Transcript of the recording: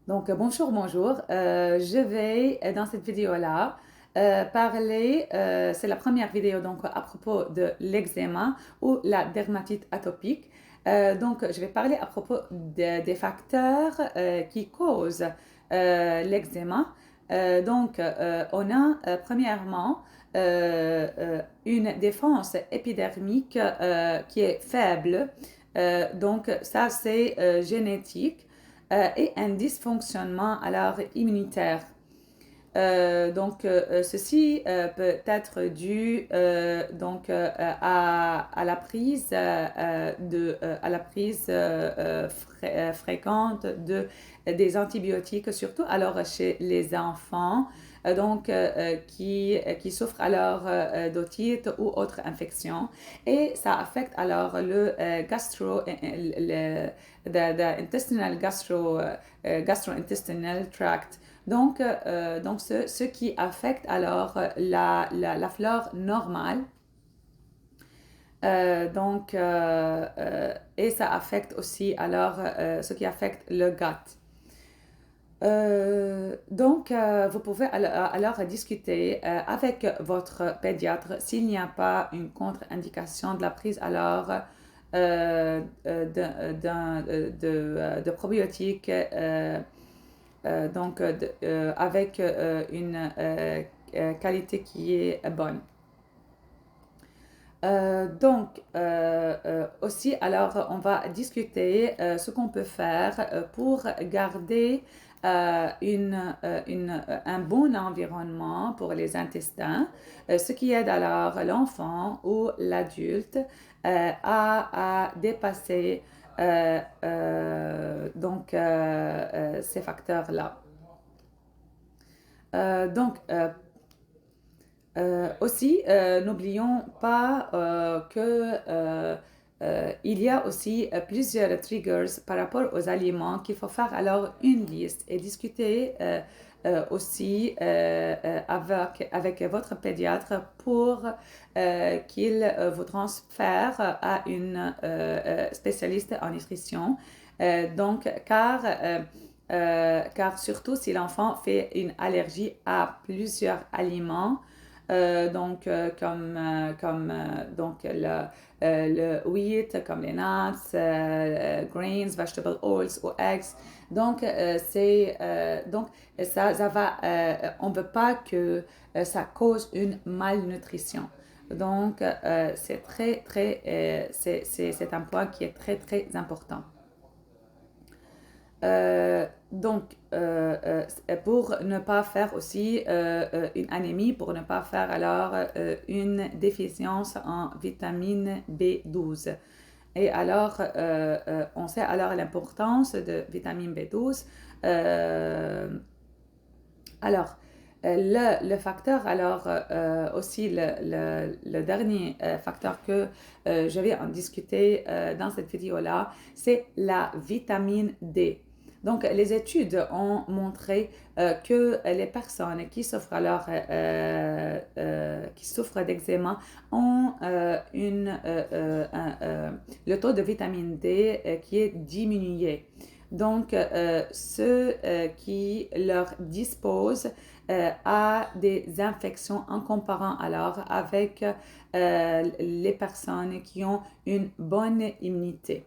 Bonjour, bonjour. Je vais, dans cette vidéo-là, parler, c'est la première vidéo donc à propos de l'eczéma ou la dermatite atopique. Je vais parler à propos des facteurs qui causent l'eczéma. On a premièrement une défense épidermique qui est faible. Ça, c'est génétique et un dysfonctionnement alors immunitaire. Ceci peut être dû à la prise fréquente des antibiotiques, surtout alors chez les enfants, qui souffrent alors d'otite ou autres infections. Et ça affecte alors le intestinal gastro-intestinal tract. Ce qui affecte alors la flore normale. Et ça affecte aussi alors ce qui affecte le gut. Vous pouvez alors discuter avec votre pédiatre s'il n'y a pas une contre-indication de la prise alors de probiotiques avec une qualité qui est bonne. Aussi, alors, on va discuter ce qu'on peut faire pour garder un bon environnement pour les intestins, ce qui aide alors l'enfant ou l'adulte à dépasser ces facteurs-là. Euh, donc, euh, N'oublions pas il y a aussi plusieurs triggers par rapport aux aliments qu'il faut faire alors une liste et discuter aussi avec votre pédiatre pour qu'il vous transfère à une spécialiste en nutrition. Car surtout si l'enfant fait une allergie à plusieurs aliments, le wheat, comme les nuts, grains, vegetable oils ou eggs. On ne veut pas que ça cause une malnutrition. C'est un point qui est très très important. Pour ne pas faire aussi une anémie, pour ne pas faire alors une déficience en vitamine B12. Et alors, on sait alors l'importance de vitamine B12. Alors, le facteur, alors aussi le dernier facteur que je vais en discuter dans cette vidéo-là, c'est la vitamine D. Donc, les études ont montré que les personnes qui souffrent alors qui souffrent d'eczéma ont le taux de vitamine D qui est diminué. Ceux qui leur disposent à des infections en comparant alors avec les personnes qui ont une bonne immunité.